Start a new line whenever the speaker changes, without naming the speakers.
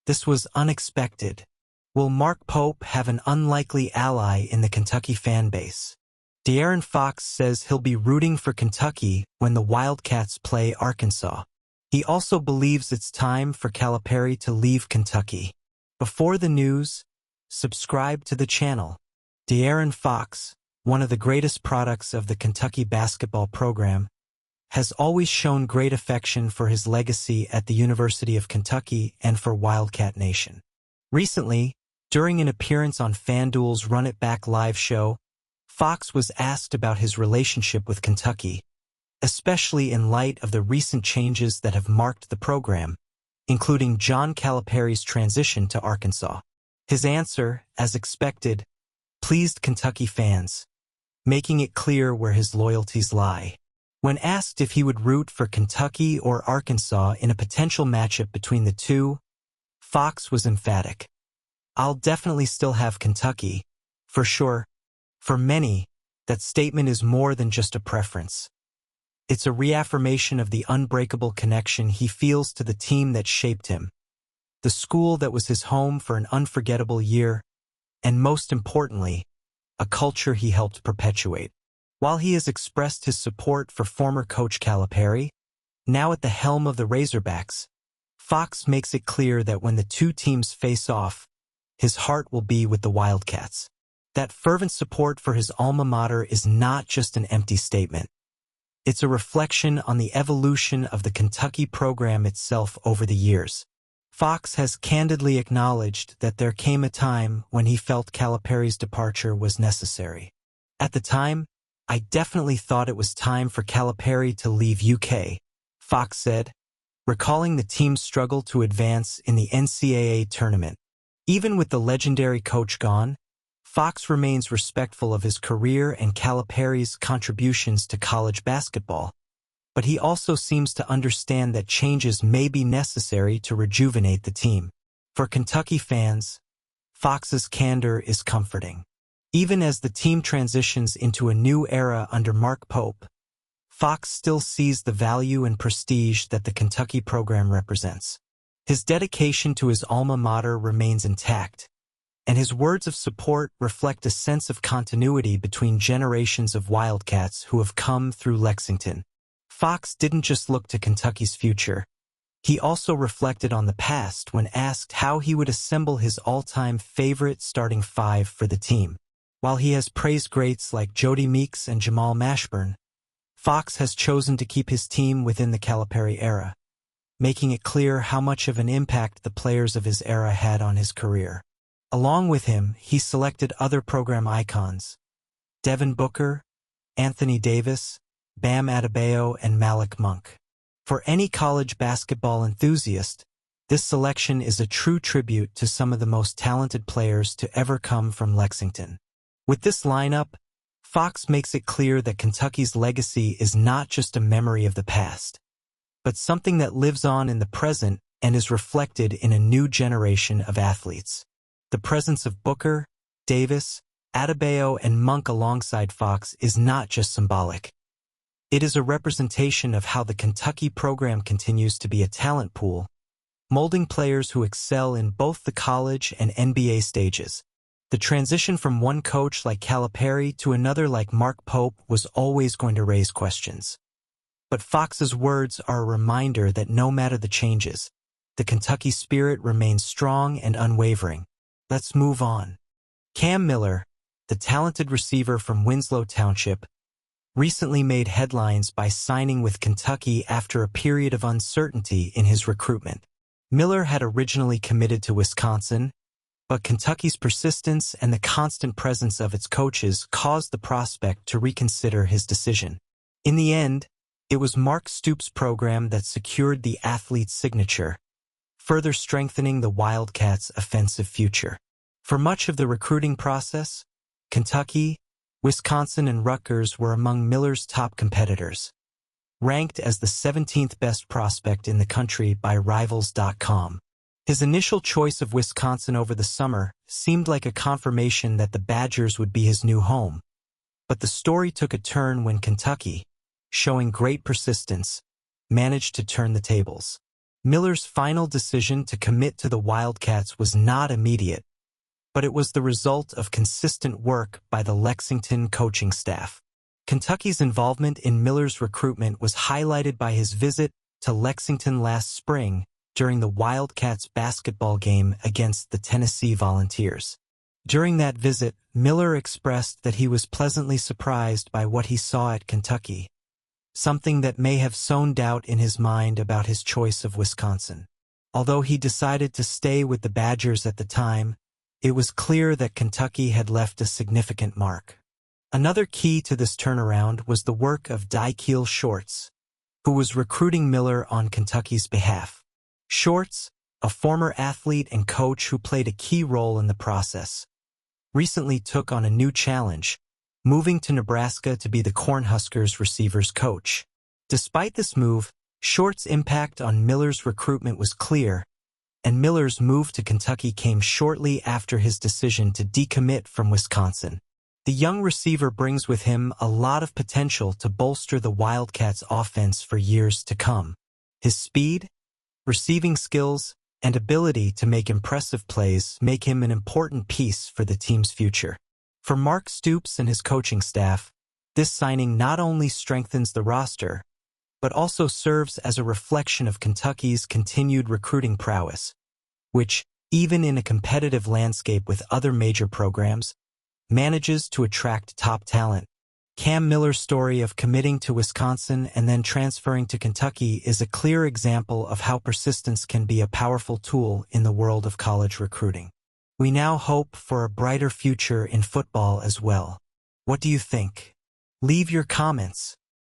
This was unexpected. Will Mark Pope have an unlikely ally in the Kentucky fan base? De'Aaron Fox says he'll be rooting for Kentucky when the Wildcats play Arkansas. He also believes it's time for Calipari to leave Kentucky. Before the news, subscribe to the channel. De'Aaron Fox, one of the greatest products of the Kentucky basketball program, has always shown great affection for his legacy at the University of Kentucky and for Wildcat Nation. Recently, during an appearance on FanDuel's Run It Back live show, Fox was asked about his relationship with Kentucky, especially in light of the recent changes that have marked the program, including John Calipari's transition to Arkansas. His answer, as expected, pleased Kentucky fans, making it clear where his loyalties lie. When asked if he would root for Kentucky or Arkansas in a potential matchup between the two, Fox was emphatic. "I'll definitely still have Kentucky, for sure." For many, that statement is more than just a preference. It's a reaffirmation of the unbreakable connection he feels to the team that shaped him, the school that was his home for an unforgettable year, and most importantly, a culture he helped perpetuate. While he has expressed his support for former coach Calipari, now at the helm of the Razorbacks, Fox makes it clear that when the two teams face off, his heart will be with the Wildcats. That fervent support for his alma mater is not just an empty statement. It's a reflection on the evolution of the Kentucky program itself over the years. Fox has candidly acknowledged that there came a time when he felt Calipari's departure was necessary. "At the time, I definitely thought it was time for Calipari to leave UK," Fox said, recalling the team's struggle to advance in the NCAA tournament. Even with the legendary coach gone, Fox remains respectful of his career and Calipari's contributions to college basketball, but he also seems to understand that changes may be necessary to rejuvenate the team. For Kentucky fans, Fox's candor is comforting. Even as the team transitions into a new era under Mark Pope, Fox still sees the value and prestige that the Kentucky program represents. His dedication to his alma mater remains intact, and his words of support reflect a sense of continuity between generations of Wildcats who have come through Lexington. Fox didn't just look to Kentucky's future. He also reflected on the past when asked how he would assemble his all-time favorite starting five for the team. While he has praised greats like Jody Meeks and Jamal Mashburn, Fox has chosen to keep his team within the Calipari era, making it clear how much of an impact the players of his era had on his career. Along with him, he selected other program icons: Devin Booker, Anthony Davis, Bam Adebayo, and Malik Monk. For any college basketball enthusiast, this selection is a true tribute to some of the most talented players to ever come from Lexington. With this lineup, Fox makes it clear that Kentucky's legacy is not just a memory of the past, but something that lives on in the present and is reflected in a new generation of athletes. The presence of Booker, Davis, Adebayo, and Monk alongside Fox is not just symbolic. It is a representation of how the Kentucky program continues to be a talent pool, molding players who excel in both the college and NBA stages. The transition from one coach like Calipari to another like Mark Pope was always going to raise questions. But Fox's words are a reminder that no matter the changes, the Kentucky spirit remains strong and unwavering. Let's move on. Cam Miller, the talented receiver from Winslow Township, recently made headlines by signing with Kentucky after a period of uncertainty in his recruitment. Miller had originally committed to Wisconsin, but Kentucky's persistence and the constant presence of its coaches caused the prospect to reconsider his decision. In the end, it was Mark Stoops' program that secured the athlete's signature, further strengthening the Wildcats' offensive future. For much of the recruiting process, Kentucky, Wisconsin, and Rutgers were among Miller's top competitors. Ranked as the 17th best prospect in the country by Rivals.com. His initial choice of Wisconsin over the summer seemed like a confirmation that the Badgers would be his new home. But the story took a turn when Kentucky, showing great persistence, managed to turn the tables. Miller's final decision to commit to the Wildcats was not immediate, but it was the result of consistent work by the Lexington coaching staff. Kentucky's involvement in Miller's recruitment was highlighted by his visit to Lexington last spring during the Wildcats basketball game against the Tennessee Volunteers. During that visit, Miller expressed that he was pleasantly surprised by what he saw at Kentucky, something that may have sown doubt in his mind about his choice of Wisconsin. Although he decided to stay with the Badgers at the time, it was clear that Kentucky had left a significant mark. Another key to this turnaround was the work of Dykeel Shorts, who was recruiting Miller on Kentucky's behalf. Shorts, a former athlete and coach who played a key role in the process, recently took on a new challenge, moving to Nebraska to be the Cornhuskers receivers coach. Despite this move, Shorts' impact on Miller's recruitment was clear, and Miller's move to Kentucky came shortly after his decision to decommit from Wisconsin. The young receiver brings with him a lot of potential to bolster the Wildcats' offense for years to come. His speed, receiving skills, and ability to make impressive plays make him an important piece for the team's future. For Mark Stoops and his coaching staff, this signing not only strengthens the roster, but also serves as a reflection of Kentucky's continued recruiting prowess, which, even in a competitive landscape with other major programs, manages to attract top talent. Cam Miller's story of committing to Wisconsin and then transferring to Kentucky is a clear example of how persistence can be a powerful tool in the world of college recruiting. We now hope for a brighter future in football as well. What do you think? Leave your comments.